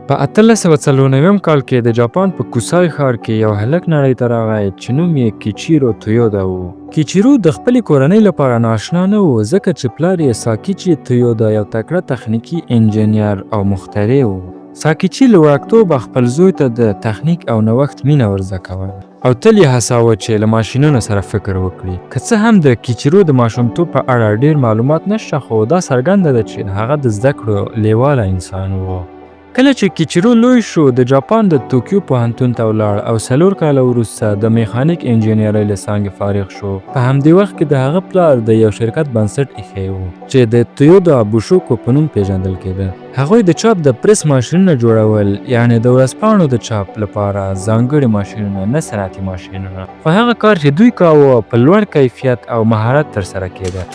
په 1894 کال کې د جاپان په کوسای ښار کې یو هلک نړۍ ته راغی چې نوم یې کیچیرو و. کیچیرو د خپلې کورنۍ لپاره ناشنا نه و ځکه چې پلار یې ساکیچی تویودا یو تکړه تخنیکي انجینیر او مخترع و. ساکیچی له وړکتوبه خپل زوی ته د تخنیک او نوښت مینه ورزده کوله او تل یې هڅاوه چې له ماشینونو سره فکر وکړي. که څه هم د کیچیرو د ماشومتوب په اړه ډیر معلومات نشته، خو دا څرګنده ده چې هغه د زده کړو لیواله انسان و. کله چې کیچیرو لوی شو د جاپان د توکیو پوهنتون ته ولاړ او 4 کاله وروسته د میخانیک انجینرۍ له څانګې فارغ شو. په همدې وخت کې د هغه پلار د یو شرکت بنسټ ایښی و چې د تویودا بوشوکو په نوم پیژندل کېده. هغوی د چاپ د پریس ماشینونه جوړول، یعنی د ورځپاڼو د چاپ لپاره ځانګړي ماشینونه، نه صنعتي ماشینونه. خو هغه کار چې دوی کاوه په لوړ کیفیت او مهارت ترسره کېده.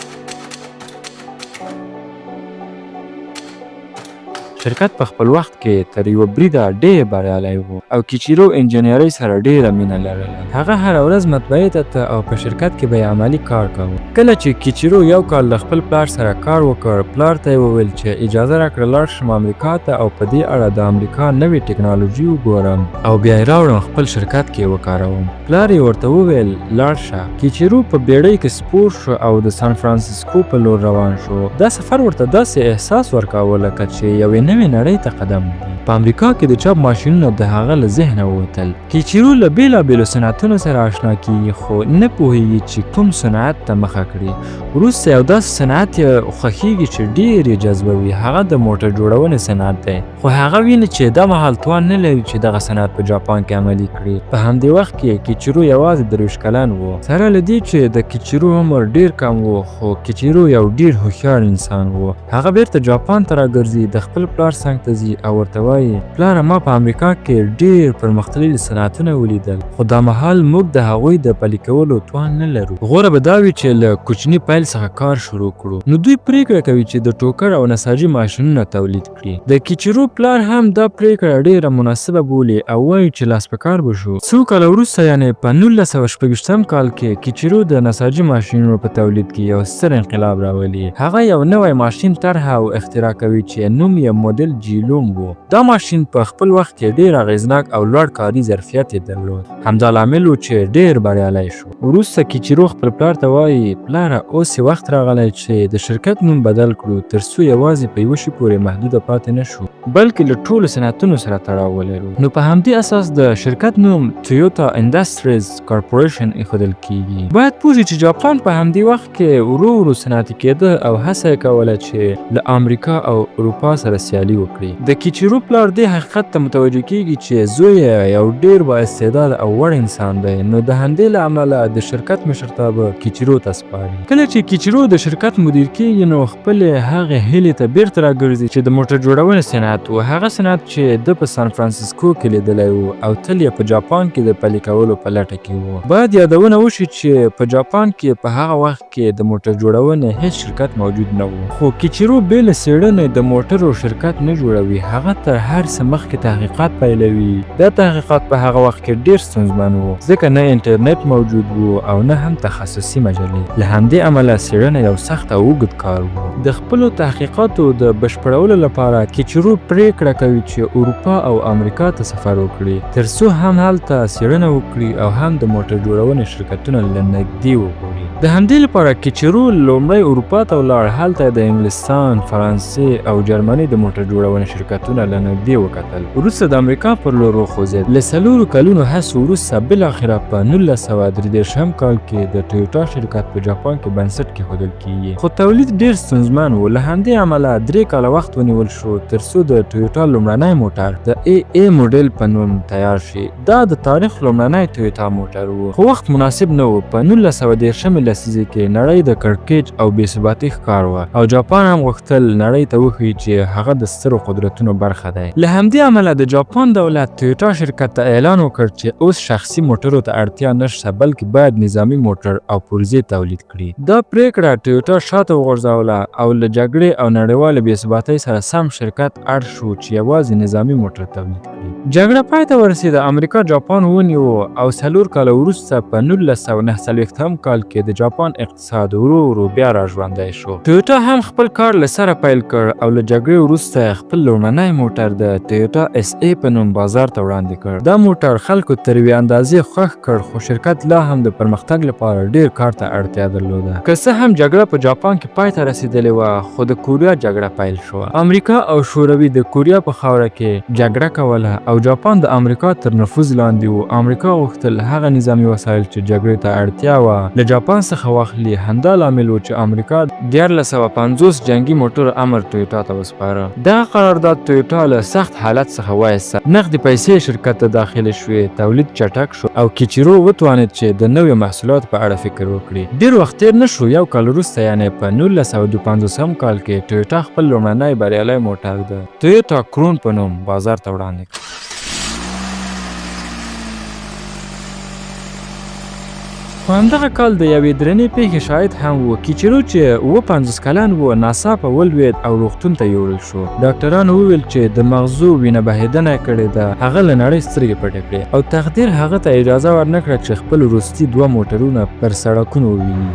شرکت په خپل وخت کې تر یو بریده ډېر بریالی و او کیچیرو انجینرۍ سره ډېره مینه لرله. هغه هره ورځ مطبعې ته ته او په شرکت کې به یې عملي کار کاوه. کله چې کیچیرو یو کال له خپل پلار سره کار وکړ، پلار ته یې وویل چې اجازه راکړه لاړ شم امریکا ته او په دې اړه د امریکا نوې ټکنالوژي وګورم او بیا یې راوړم خپل شرکت کې وکاروم. پلار یې ورته وویل لاړ شه. کیچیرو په بیړۍ کې سپور شو او د سان فرانسیسکو په لور روان شو. دا سفر ورته داسې احساس ورکاوه لکه چې یوې نوې نړۍ ته قدم دی. په امریکا کې د چاپ ماشینونه د هغه له ذهنه ووتل. کیچیرو له بیلابیلو صنعتونو سره اشنا کیږي خو نه پوهیږي چې کوم صنعت ته مخه کړي. وروسته یو داسې صنعت یې خوښیږي چې ډېر یې جذبوي، هغه د موټر جوړونې صنعت دی. خو هغه ویني چې دا مهال توان نه لري چې دغه صنعت په جاپان کې عملي کړي. په همدې وخت کې کیچیرو یوازې 23 کلن و. سره له دې چې د کیچیرو عمر ډېر کم و، خو کیچیرو یو ډېر هوښیار انسان و. هغه بیرته جاپان ته راګرځي، د خپل پلار څنګ ته ځي او ورته وایي پلاره ما په امریکا کې ډېر پرمختللي صنعتونه ولیدل، خو دا مهال موږ د هغوی د پلي کولو توان نه لرو. غوره به دا وي چې له کوچني پیل څخه کار شروع کړو. نو دوی پریکړه کوي چې د ټوکر او نساجي ماشینونه تولید کړي. د کیچیرو پلار هم دا پریکړه ډېره مناسبه بولي او وایي چې لاس په کار به شو. څو کاله وروسته یعنې په 1926 کال کې کیچیرو د نساجي ماشینونو په تولید کې یو ستر انقلاب راولي. هغه یو نوی ماشین طرحه او اختراع کوي چې نوم یې مدل جیلوم و. دا ماشین په خپل وخت کې ډېر اغیزناک او لوړ کاري ظرفیت یې درلود. همدا لامل و چې ډېر بریالی شو. وروسته کیچیرو خپل پلار ته وایي پلاره اوس یې وخت راغلی چې د شرکت نوم بدل کړو ترڅو یوازې په یوه شي پورې محدوده پاتې نه شو، بلکې له ټولو صنعتونو سره تړاو ولرو. نو په همدې اساس د شرکت نوم ټویوټا انډسټریز کارپوریشن ایښودل کیږي. باید پوه شئ چې جاپان په همدې وخت کې ورو ورو صنعتي کېده او هڅه یې کوله چې له امریکا او اروپا سره سیالي وکړي. د کیچیرو پلار دې حقیقت ته متوجه کیږي چې زوی یو ډیر با استعداد او وړ انسان دی، نو د همدې له امله د شرکت مشرتابه کیچیرو ته سپاري. کله چې کیچیرو د شرکت مدیر کیږي نو خپل هغه هیلې ته بیرته راګرځي چې د موټر جوړونې صنعت و، هغه صنعت چې د په سان فرانسیسکو کې لیدلی و او تل یې په جاپان کې د پلي کولو په لټه کې و. باید یادونه وشي چې په جاپان کې په هغه وخت کې د موټر جوړونې هیڅ شرکت موجود نه و. خو کیچیرو بې له څېړنې د موټرو شرکت نه جوړوي، هغه تر هر څه مخکې تحقیقات پیلوي. دا تحقیقات په هغه وخت کې ډېر ستونزمن و ځکه نه انټرنیټ موجود و او نه هم تخصصي مجلې. له همدې امله څېړنه یو سخت او اوږد کار و. د خپلو تحقیقاتو د بشپړولو لپاره کیچیرو پریکړه کوي چې اروپا او امریکا ته سفر وکړي ترڅو هم هلته څېړنه وکړي او هم د موټر جوړونې شرکتونه له نږدې وګوري. د همدې لپاره کیچیرو لومړی اروپا ته ولاړ. هلته د انګلستان، فرانسې او جرمني د موټر جوړونې شرکتونه له نږدې وکتل. وروسته د امریکا پر لور وخوځېد. له 4 کلونو هڅو وروسته بالاخره په 1933 کال کې د ټویوټا شرکت په جاپان کې بنسټ کېښودل کیږي. خو تولید ډېر ستونزمن و. له همدې امله 3 کاله وخت ونیول شو ترڅو د ټویوټا لومړنی موټر د AA موډل په نوم تیار شي. دا د تاریخ لومړنی ټویوټا موټر و، خو وخت مناسب نه و. په 1913 لسیزه کې نړۍ د کړکېچ او بې ثباتۍ ښکار وه او جاپان هم غوښتل نړۍ ته وښیي چې هغه د سترو قدرتونو برخه دی. له همدې امله د جاپان دولت ټویوټا شرکت ته اعلان وکړ چې اوس شخصي موټرو ته اړتیا نشته بلکې باید نظامي موټر او پرزې تولید کړي. دا پریکړه ټویوټا شاته وغورځوله او له جګړې او نړیوالې بې ثباتۍ سره سم شرکت اړ شو چې یوازې نظامي موټر تولید کړي. وکړي. جګړه پای ته ورسېده. امریکا جاپان ونیو او 4 کاله وروسته په 1949 کال کې د جاپان اقتصاد ورو ورو بیا راژوندی شو. ټویوټا هم خپل کار له سره پیل کړ او له جګړې وروسته خپل لومړنی موټر د ټویوټا اس ای په نوم بازار ته وړاندې کړ. دا موټر خلکو تر یوې اندازې خوښ کړ، خو شرکت لا هم د پرمختګ لپاره ډیر کار ته اړتیا درلوده. که څه هم جګړه په جاپان کې پای ته رسېدلې وه، خو د کوریا جګړه پیل شوه. امریکا او شوروي د کوریا په خاوره کې جګړه کوله او جاپان د امریکا تر نفوذ لاندې و. امریکا غوښتل هغه نظامي وسایل چې جګړې ته اړتیا وه له جاپان څخه واخلي. همدا لامل و چې امریکا 1950 جنگي موټر امر ټویوټا ته وسپاره. دغه قرارداد ټویوټا له سخت حالت څخه وایسته. نغدي پیسې شرکت ته داخله شوې، تولید چټک شو او کیچیرو وتوانید چې د نویو محصولاتو په اړه فکر وکړي. ډیر وخت تیر نه شو، یو کال وروسته یعنې په 1952 کال کې ټویوټا خپل لومړنی بریالی موټر د ټویوټا کرون په نوم بازار ته وړاندې کړ. په همدغه کال د یوې درنې پیښې شاهد هم و. کیچیرو چې 50 کلن و ناڅاپه ولوید او روغتون ته یوړل شو. ډاکټرانو وویل چې د مغزو وینه بهېدنه کړې ده. هغه له نړۍ سترګې پټې کړې او تقدیر هغه ته اجازه ورنکړه چې خپل وروستي 2 موټرونه پر سړکونو وویني.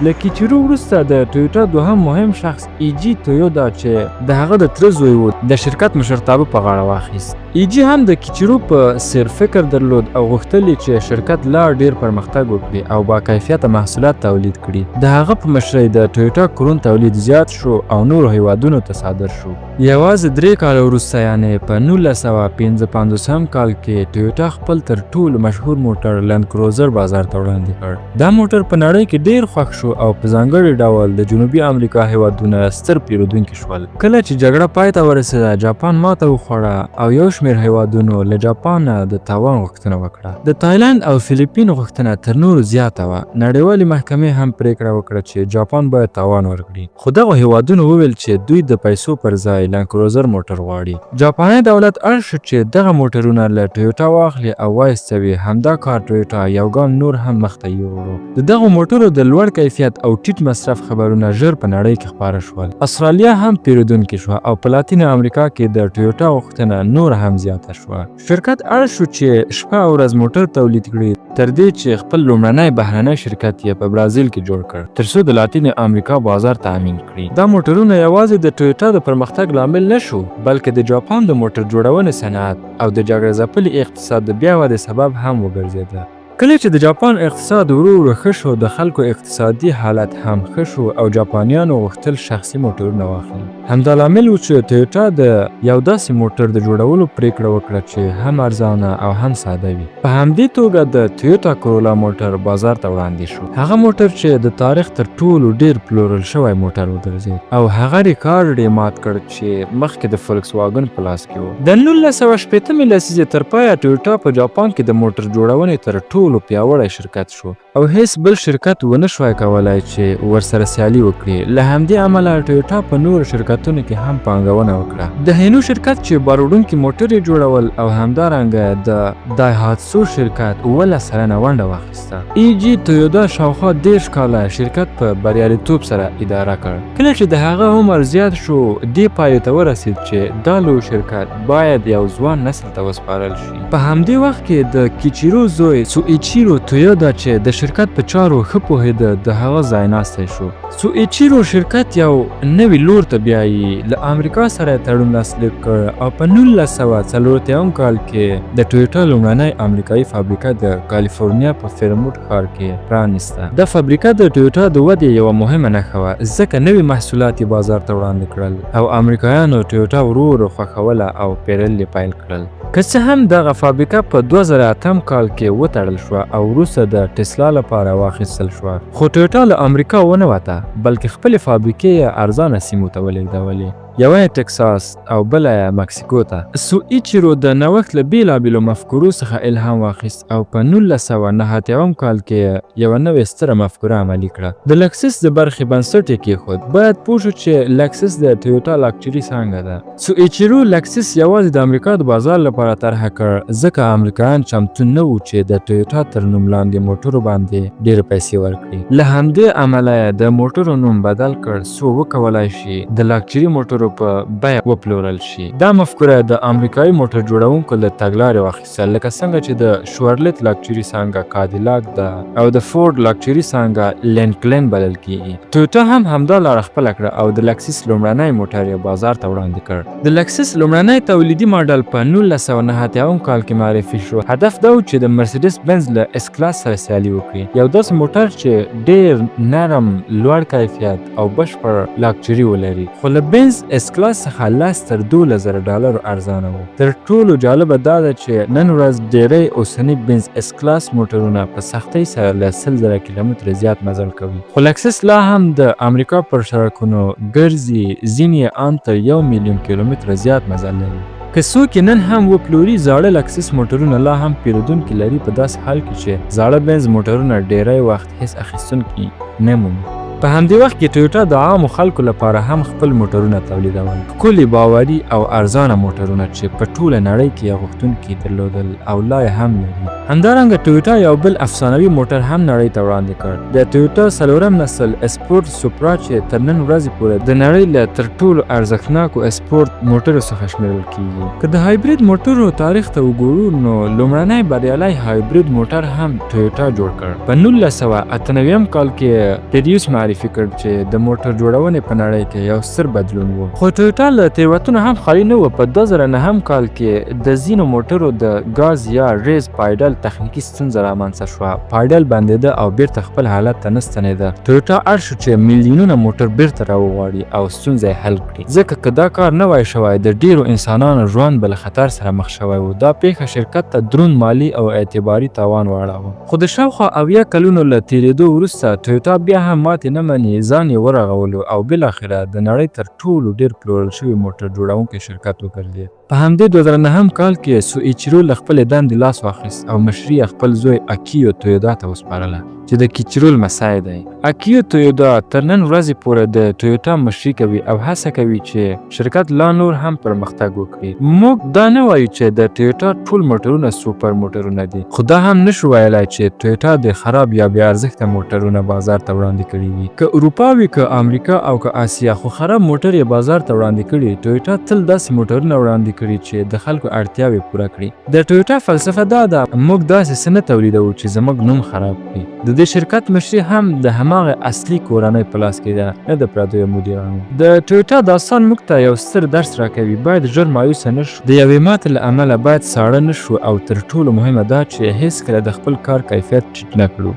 له کیچیرو وروسته د ټویوټا دوهم مهم شخص ایجی تویودا چې د هغه د تره زوی و د شرکت مشرتابه په غاړه واخیست. ایجی هم د کیچیرو په څیر فکر درلود او غوښتل چې شرکت لا ډیر پرمختګ وکړي او با کیفیته محصولات تولید کړي. د هغه په مشرۍ د ټویوټا کرون تولید زیات شو او نورو هیوادونو ته صادر شو. یوازې 3 کاله وروسته یعنې په 1955 کال کې ټویوټا خپل تر ټولو مشهور موټر لند کروزر بازار ته وړاندې کړ. دا موټر په نړۍ کې ډیر خوښ شو او په ځانګړي ډول د جنوبي امریکا هیوادونه ستر پیرودونکي شول. کله چې جګړه پای ته ورسېده، جاپان ماته وخوړه او یو شمېر هیوادونو له جاپان نه د تاوان غوښتنه وکړه. د تایلند او فلیپین غوښتنه تر نورو زیاته وه. نړیوالې محکمې هم پریکړه وکړه چې جاپان باید تاوان ورکړي، خو دغه هیوادونو وویل چې دوی د پیسو پر ځای لند کروزر موټر غواړي. جاپاني دولت اړ شو چې دغه موټرونه له ټویوټا واخلي او وایستوي. همدا کار ټویوټا یو ګام نور هم مخته یوړو. د دغه موټرو د لوړ کیفیت او ټیټ مصرف خبرونه ژر په نړۍ کې خپاره شول. استرالیا هم پیرودونکي شوه او په لاتینه امریکا کې د ټویوټا غوښتنه نور هم زیاته شوه. شرکت اړ شو چې شپه او ورځ موټر تولید کړي، تر دې چې خپل لومړنی بهرنی شرکت یې په برازیل کې جوړ کړ ترڅو د لاتینه امریکا بازار تامین کړي. دا موټرونه یوازې د ټویوټا د پرمختګ لامل نه شو، بلکې د جاپان د موټر جوړونې صنعت او د جګړه ځپلي اقتصاد د بیا ودې سبب هم وګرځېده. کله چې د جاپان اقتصاد ورو ورو ښه شو، د خلکو اقتصادي حالت هم ښه شو او جاپانیانو غوښتل شخصي موټرونه واخلي. همدا لامل و چې ټویوټا د یو داسې موټر د جوړولو پریکړه وکړه چې هم ارزانه او هم ساده وي. په همدې توګه د ټویوټا کرولا موټر بازار ته وړاندې شو. هغه موټر چې د تاریخ تر ټولو ډیر پلورل شوی موټر وګرځېد او هغه ریکارډ یې مات کړ چې مخکې د فولکس واګن په لاس کې و. د 1980 لسیزې تر پایه ټویوټا په جاپان کې د موټر جوړونې تر ټولو پیاوړی شرکت شو او هیڅ بل شرکت ونه شوای کولای چې ورسره سیالي وکړي. له همدې امله ټویوټا په نورو شرکتونو کې هم پانګونه وکړه. د هینو شرکت چې باروړونکي موټر یې جوړول او همدارنګه د دایهاتسو شرکت 17 سلنه ونډه واخیسته. ایجی تویودا شاوخوا 10 کاله شرکت په بریالیتوب سره اداره کړ. کله چې د هغه عمر زیات شو، دې پای ته ورسید چې دا لوی شرکت باید یو ځوان نسل ته وسپارل شي. په همدې وخت کې د کیچیرو زوی سوئیچیرو تویودا چې د شرکت په چارو ښه پوهېده، د هغه ځایناستی شو. سوئیچیرو شرکت یو نوی لور ته بیایي له امریکا سره تړون لاسلیک کړ او په 1940 کال کې د ټویوټا لومړنۍ امریکایي فابریکه د کالیفورنیا په فیرمونټ ښار کې پرانیسته. دا فابریکه د ټویوټا د ودې یوه مهمه نښه وه، ځکه نوي محصولات یې بازار ته وړاندې کړل او امریکایانو ټویوټا ورو ورو خوښوله او پیرل یې پیل کړل. که څه هم دغه فابریکه په 2008 کال کې وتړل شوه او وروسته د ټسلا لپاره واخیستل شوه، خو ټویوټا له امریکا ونه وته، بلکې خپلې فابریکې یې ارزانه سیمو ته ولېږدولې. یوه یې ټکساس او بله یې مکسیکو ته. سوئیچیرو د نوښت له بېلابېلو مفکورو څخه الهام واخیست او په 1989 کال کې یوه نوې ستره مفکوره عملي کړه. د لکسس د برخې بنسټ یې کېښود. باید پوه شو چې لکسس د ټویوټا لاکچري څانګه ده. سوئیچیرو لکسس یوازې د امریکا د بازار لپاره طرحه کړ ځکه امریکایان چمتو نه وو چې د ټویوټا تر نوم لاندې موټرو باندې ډېرې پیسې ورکړي. له همدې امله یې د موټرو نوم بدل کړ څو وکولای شي د لاکچري موټرو په بیه وپلورل شي. دا مفکوره د امریکایي موټر جوړونکو له تګلارې واخیستل، لکه څنګه چې د شورلت لاکچري څانګه کادیلاک ده او د فورډ لاکچري څانګه لینکلن بلل کیږي. ټویوټا هم همدا لاره خپله کړه او د لکسس لومړنی موټر یې بازار ته وړاندې کړ. د لکسس لومړنی تولیدي ماډل په 1989 کال کې معرفي شو. هدف دا و چې د مرسیډس بنز له اس کلاس سره سیالي وکړي، یو داسې موټر چې ډېر نرم، لوړ کیفیت او بشپړ لاکچري ولري، خو له بنز اس کلاس څخه $10,000 تر $12,000 ارزانه و. تر ټولو جالبه دا ده چې نن ورځ ډېری اوسني بنز اس کلاس موټرونه په سختۍ سره له 100,000 کیلومتره زیات مزل کوي. خو لکسس لا هم د امریکا پر سړکونو ګرځي، ځینې یې ان تر 1,000,000 کیلومتره زیات مزل لري. که څوک نن هم وپلوري، زاړه لکسس موټرونه لا هم پیرودونکي لري په داسې حال کې چې زاړه بنز موټرونه ډېری وخت هیڅ اخیستونکي نه مومي. په همدې وخت کې ټویوټا د عامو خلکو لپاره هم خپل موټرونه تولیدول، ښکلي، باوري او ارزانه موټرونه چې په ټوله نړۍ کې یې غوښتونکي درلودل او لا یې هم لري. همدارنګه ټویوټا یو بل افسانوي موټر هم نړۍ ته وړاندې کړ، د ټویوټا 4م نسل اسپورت سوپرا چې تر نن ورځې پورې د نړۍ له تر ټولو ارزښتناکو اسپورت موټرو څخه شمیرل کیږي. که د هایبرید موټرو تاریخ ته وګورو، نو لومړنی بریالی هایبرید موټر هم ټویوټا جوړ کړ. په 1998 کال کې ټریوس معرفي کړ چې د موټر جوړونې په نړۍ کې یو ستر بدلون و. خو ټویوټا له تېروتنو هم خالي نه و. په 2009 کال کې د ځینو موټرو د ګاز یا ریز پایډل تخنیکي ستونزه رامنځته شوه. پایډل بندېده او بیرته خپل حالت ته نه ستنېده. ټویوټا اړ شو چې میلیونونه موټر بیرته راوغواړي او ستونزه یې حل کړي، ځکه که دا کار نه وای شوی، د ډېرو انسانانو ژوند به له خطر سره مخ شوی و. دا پیښه شرکت ته دروند مالي او اعتباري تاوان واړاوه. خو د شاوخوا 70 کلونو له تېرېدو وروسته ټویوټا بیا هم ماتې نه مني، ځان یې ورغولو او بالاخره د نړۍ تر ټولو ډېر پلورل شوي موټر جوړونکی شرکت وګرځېد. په همدې 2009 کال کې سوئیچیرو له خپلې دندې لاس واخیست او مشري یې خپل زوی اکیو تویودا ته وسپارله چې د کیچیرو لمسی دی. اکیو تویودا تر نن ورځې پورې د ټویوټا مشري کوي او هڅه کوي چې شرکت لا نور هم پرمختګ وکړي. موږ دا نه وایو چې د ټویوټا ټول موټرونه سوپر موټرونه دي، خو دا هم نشو ویلای چې ټویوټا د خراب یا بې ارزښته موټرونه بازار ته وړاندې کړي وي. که اروپا وي، که امریکا او که آسیا، خو خراب موټر یې بازار ته وړاندې کړي. ټویوټا تل داسې موټرونه وړاندې کړي چې د خلکو اړتیاوې پوره کړي. د ټویوټا فلسفه دا ده، موږ داسې څه نه تولیدوو چې زموږ نوم خراب کړي. د دې شرکت مشري هم د هماغه اصلي کورنۍ په لاس کې ده، نه د پردیو مدیرانو. د ټویوټا داستان موږ ته یو ستر درس راکوي. باید ژر مایوسه نه شو، د یوې ماتې له امله باید ساړه نه شو، او تر ټولو مهمه دا چې هیڅکله د خپل کار کیفیت ټیټ نه کړو.